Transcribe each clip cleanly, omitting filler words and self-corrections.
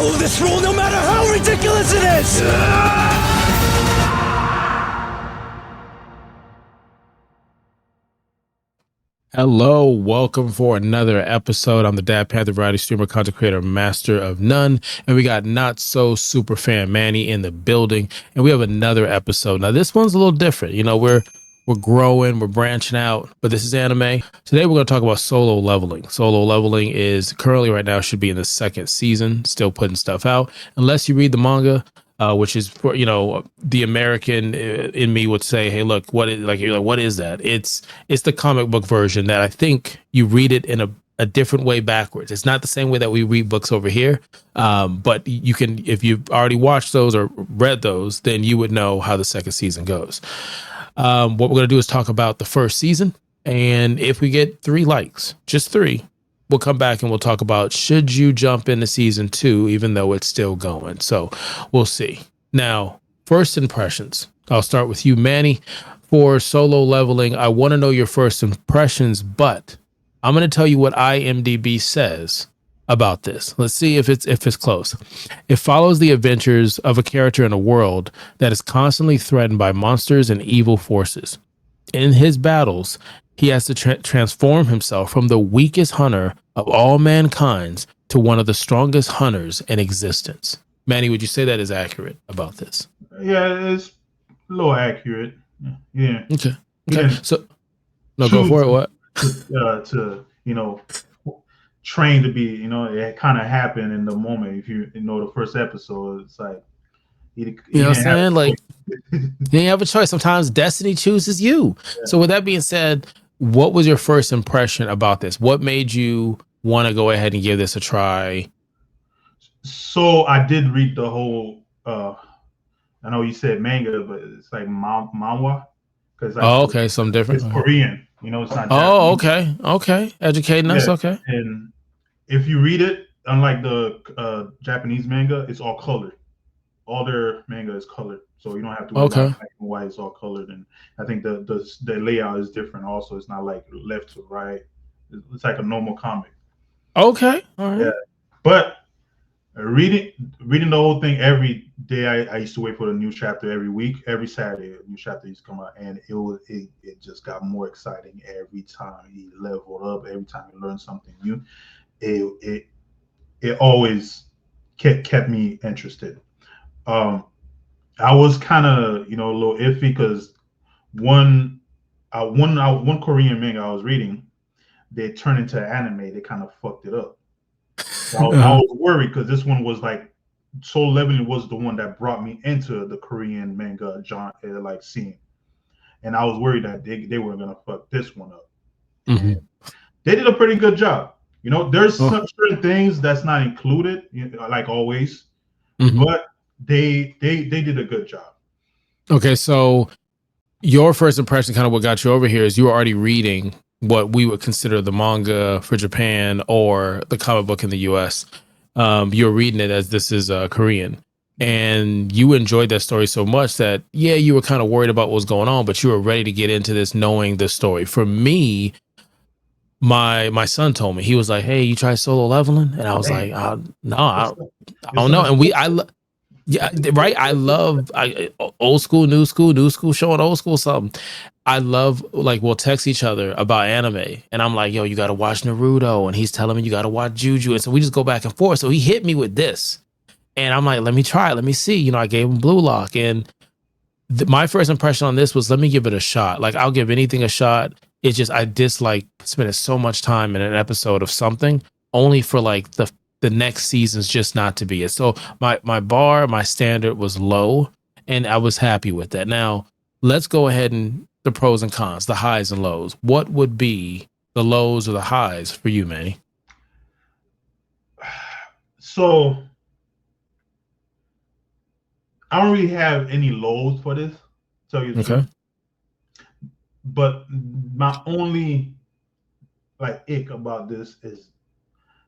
follow this rule no matter how ridiculous it is! Hello, welcome for another episode. I'm the Dad Panther variety streamer, content creator, master of none, and we got not so super fan Manny in the building, and we have another episode. Now this one's a little different. You know, we're growing, we're branching out, but this is anime. Today we're going to talk about Solo Leveling. Solo Leveling is currently right now should be in the second season, still putting stuff out. Unless you read the manga, which is for, you know, the American in me would say, hey, look, what is what is that? It's the comic book version that I think you read it in a different way backwards. It's not the same way that we read books over here, but you can, if you've already watched those or read those, then you would know how the second season goes. What we're going to do is talk about the first season, and if we get 3 likes, just 3, we'll come back and we'll talk about should you jump into season 2 even though it's still going. So we'll see. Now, first impressions. I'll start with you, Manny. For Solo Leveling, I want to know your first impressions, but I'm going to tell you what IMDB says about this. Let's see if it's close. It follows the adventures of a character in a world that is constantly threatened by monsters and evil forces. In his battles, he has to transform himself from the weakest hunter of all mankind to one of the strongest hunters in existence. Manny, would you say that is accurate about this? Yeah, it's a little accurate. Yeah. Okay. So, no, go for it. What? To train to be, it kind of happened in the moment. If you know the first episode, it's like you know what I'm saying? Like you didn't have a choice. Sometimes destiny chooses you. Yeah. So with that being said, what was your first impression about this? What made you want to go ahead and give this a try? So I did read the whole. I know you said manga, but it's like manhwa. Okay, something different. It's Korean. It's not. Oh, Japanese. okay. Educating us. Okay. And if you read it, unlike the Japanese manga, it's all colored. All their manga is colored, so you don't have to worry about black and white. It's all colored, and I think the layout is different. Also, it's not like left to right. It's like a normal comic. Okay, all right. Yeah, but reading the whole thing every day, I used to wait for the new chapter every week. Every Saturday, a new chapter used to come out, and it just got more exciting every time he leveled up. Every time he learned something new, it always kept me interested. I was kind of a little iffy because one Korean manga I was reading, they turned into anime. They kind of fucked it up. So I was worried because this one was like Solo Leveling was the one that brought me into the Korean manga genre scene, and I was worried that they were gonna fuck this one up. Mm-hmm. They did a pretty good job. There's some certain things that's not included, like always, but they did a good job. Okay, so your first impression, kind of what got you over here, is you were already reading what we would consider the manga for Japan or the comic book in the US. You're reading it as this is Korean, and you enjoyed that story so much that you were kind of worried about what was going on, but you were ready to get into this knowing the story. For me, my son told me, he was like, hey, you try Solo Leveling? And I was like, no, I don't know. And yeah, right. I love old school, new school, showing old school something. I love, like, we'll text each other about anime, and I'm like, yo, you got to watch Naruto, and he's telling me you got to watch Juju, and so we just go back and forth. So he hit me with this, and I'm like, let me try it, let me see. I gave him Blue Lock, and my first impression on this was, let me give it a shot. Like, I'll give anything a shot. It's just I dislike spending so much time in an episode of something only for like the next season's just not to be it. So my standard was low, and I was happy with that. Now let's go ahead and the pros and cons, the highs and lows. What would be the lows or the highs for you, Manny? So I don't really have any lows for this. Tell you the truth. But my only ick about this is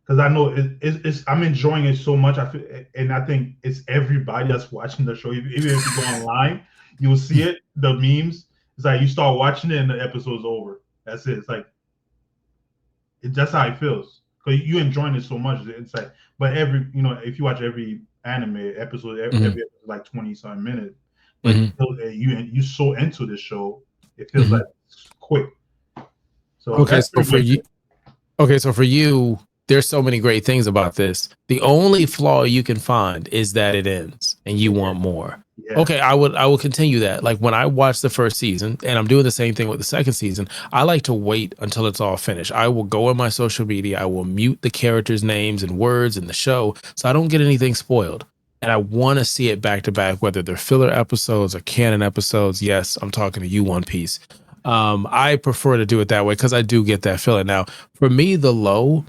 because I know it's I'm enjoying it so much. I feel, and I think it's everybody that's watching the show. Even if you go online, you'll see it. The memes. It's like you start watching it and the episode's over. That's it. It's like that's how it feels. because you enjoying it so much. It's like, but if you watch every anime episode, every Mhm. episode is like 20-something minutes, but Mhm. you so into the show, it feels Mhm. like it's quick. So Okay, that's so pretty for much you, it. okay, so for you, there's so many great things about this. The only flaw you can find is that it ends and you want more. Yeah. Okay, I will continue that. Like when I watch the first season, and I'm doing the same thing with the second season, I like to wait until it's all finished. I will go in my social media, I will mute the characters' names and words in the show so I don't get anything spoiled. And I want to see it back to back, whether they're filler episodes or canon episodes. Yes, I'm talking to you, One Piece. I prefer to do it that way because I do get that feeling. Now, for me, the low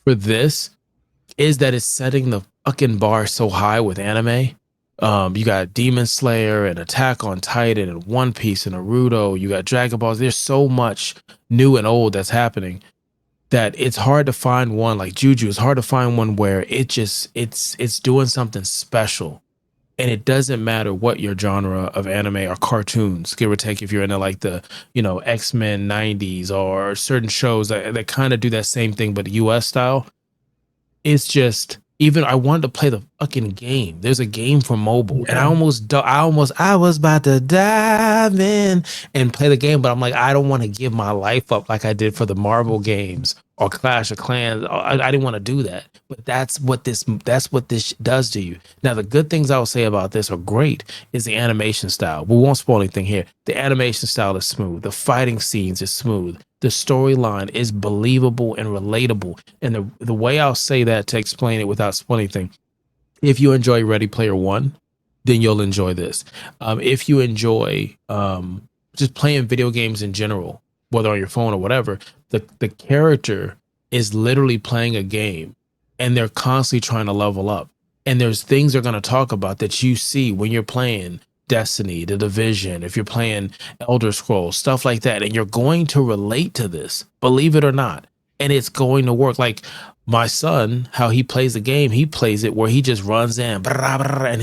for this is that it's setting the fucking bar so high with anime. You got Demon Slayer and Attack on Titan and One Piece and Naruto. You got Dragon Balls. There's so much new and old that's happening that it's hard to find one like Juju. It's hard to find one where it's doing something special. And it doesn't matter what your genre of anime or cartoons, give or take, if you're into like the, X-Men 90s or certain shows that kind of do that same thing, but US style. It's just, even I wanted to play the fucking game. There's a game for mobile, and Yeah. I was about to dive in and play the game, but I'm like, I don't want to give my life up like I did for the Marvel games or Clash of Clans. I didn't want to do that, but that's what this does to you. Now, the good things I will say about this are great is the animation style. We won't spoil anything here. The animation style is smooth. The fighting scenes is smooth. The storyline is believable and relatable. And the way I'll say that to explain it without spoiling anything, if you enjoy Ready Player One, then you'll enjoy this. If you enjoy just playing video games in general, whether on your phone or whatever, the character is literally playing a game and they're constantly trying to level up. And there's things they're going to talk about that you see when you're playing Destiny, The Division, if you're playing Elder Scrolls, stuff like that. And you're going to relate to this, believe it or not. And it's going to work. Like my son, how he plays the game, he plays it where he just runs in and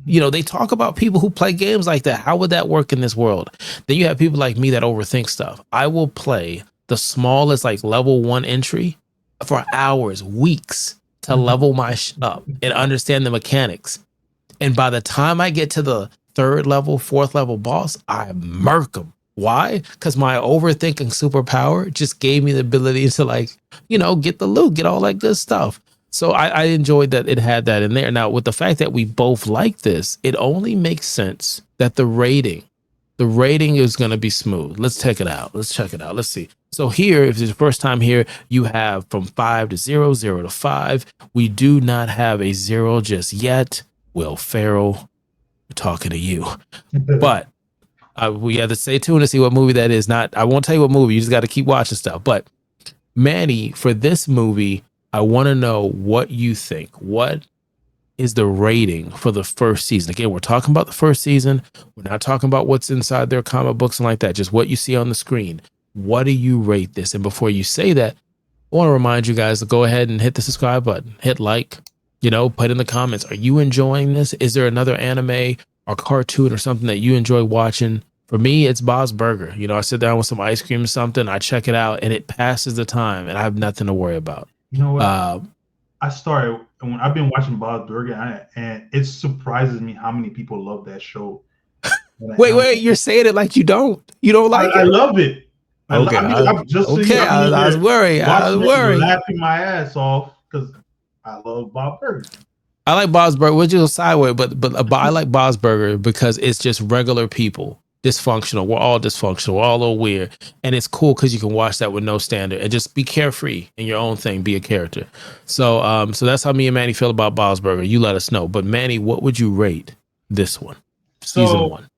they talk about people who play games like that. How would that work in this world? Then you have people like me that overthink stuff. I will play the smallest like level 1 entry for hours, weeks to level my up and understand the mechanics. And by the time I get to the 3rd level, 4th level boss, I murk them. Why? Because my overthinking superpower just gave me the ability to get the loot, get all that good stuff. So I enjoyed that it had that in there. Now, with the fact that we both like this, it only makes sense that the rating is going to be smooth. Let's check it out. Let's see. So here, if it's the first time here, you have from 5 to 0, 0 to 5. We do not have a 0 just yet. Will Ferrell, we're talking to you. But we have to stay tuned to see what movie that is. I won't tell you what movie. You just got to keep watching stuff. But Manny, for this movie, I want to know what you think. What is the rating for the first season? Again, we're talking about the first season. We're not talking about what's inside their comic books and like that. Just what you see on the screen. What do you rate this? And before you say that, I want to remind you guys to go ahead and hit the subscribe button, hit like, put in the comments. Are you enjoying this? Is there another anime or cartoon or something that you enjoy watching? For me, it's Bob's Burger. I sit down with some ice cream or something, I check it out, and it passes the time, and I have nothing to worry about. You know what? I started when I've been watching Bob's Burger, and it surprises me how many people love that show. Wait, you're saying it like you don't like it? I love it. Okay, I'm just I was worried. Laughing my ass off because I love Bob's Burger. I like Bob's Burger. We'll just sideways, but I like Bob's Burger because it's just regular people. Dysfunctional. We're all dysfunctional. We're all a little weird. And it's cool because you can watch that with no standard and just be carefree in your own thing, be a character. So that's how me and Manny feel about Bob's Burger. You let us know. But Manny, what would you rate this one? Season 1.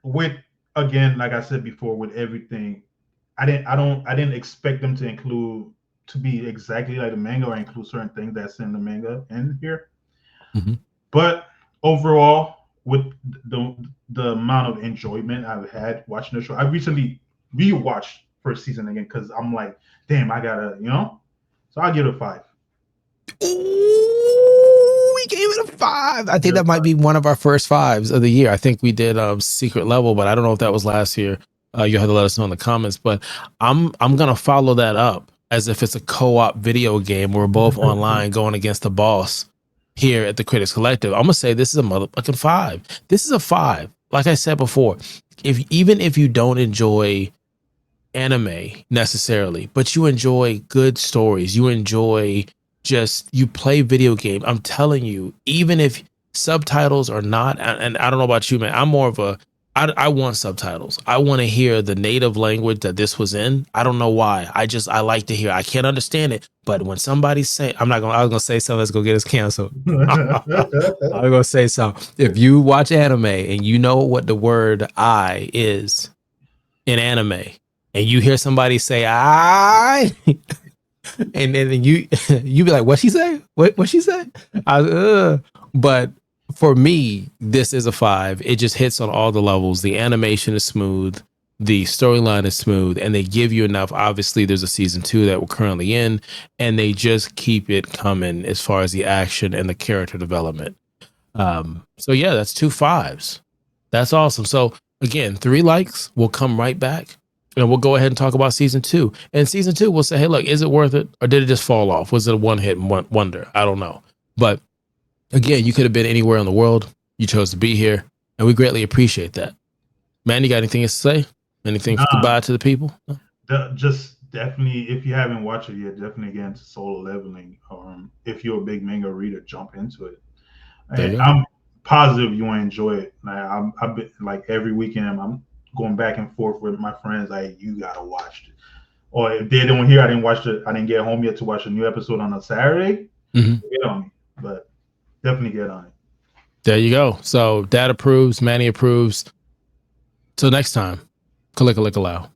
With, again, like I said before, with everything, I didn't expect them to be exactly like the manga or include certain things that's in the manga in here. Mm-hmm. But overall, with the amount of enjoyment I've had watching the show, I recently rewatched first season again because I'm like, damn, I gotta, So I give it a 5. Ooh, we gave it a 5. I think that might be one of our first 5s of the year. I think we did Secret Level, but I don't know if that was last year. You'll have to let us know in the comments. But I'm gonna follow that up as if it's a co-op video game. We're both online going against the boss here at the Critics Collective. I'm gonna say this is a motherfucking 5. This is a 5. Like I said before, even if you don't enjoy anime necessarily, but you enjoy good stories, you enjoy you play video game. I'm telling you, even if subtitles are not, and I don't know about you, man, I'm more of I want subtitles. I want to hear the native language that this was in. I don't know why. I like to hear. I can't understand it, but when somebody's saying, I was gonna say something that's gonna get us canceled. I was gonna say something. If you watch anime and you know what the word "I" is in anime, and you hear somebody say "I," and then you be like, "What she say? What she say?" But for me, this is a 5. It just hits on all the levels. The animation is smooth, the storyline is smooth, and they give you enough. Obviously, there's a season 2 that we're currently in, and they just keep it coming as far as the action and the character development. So yeah, that's 2 5s. That's awesome. So again, 3 likes. We'll come right back and we'll go ahead and talk about season 2. And season 2, we'll say, hey, look, is it worth it? Or did it just fall off? Was it a one-hit wonder? I don't know. But again, you could have been anywhere in the world. You chose to be here, and we greatly appreciate that. Man, you got anything to say? Anything goodbye to the people? Just definitely, if you haven't watched it yet, definitely get into Solo Leveling. If you're a big manga reader, jump into it. And I'm positive you want to enjoy it. I've been like every weekend, I'm going back and forth with my friends. Like, you gotta watch it. Or if they don't hear, I didn't get home yet to watch a new episode on a Saturday. Get on me, but definitely get on it. There you go. So Dad approves, Manny approves. Till next time, Kalika Lika Lao.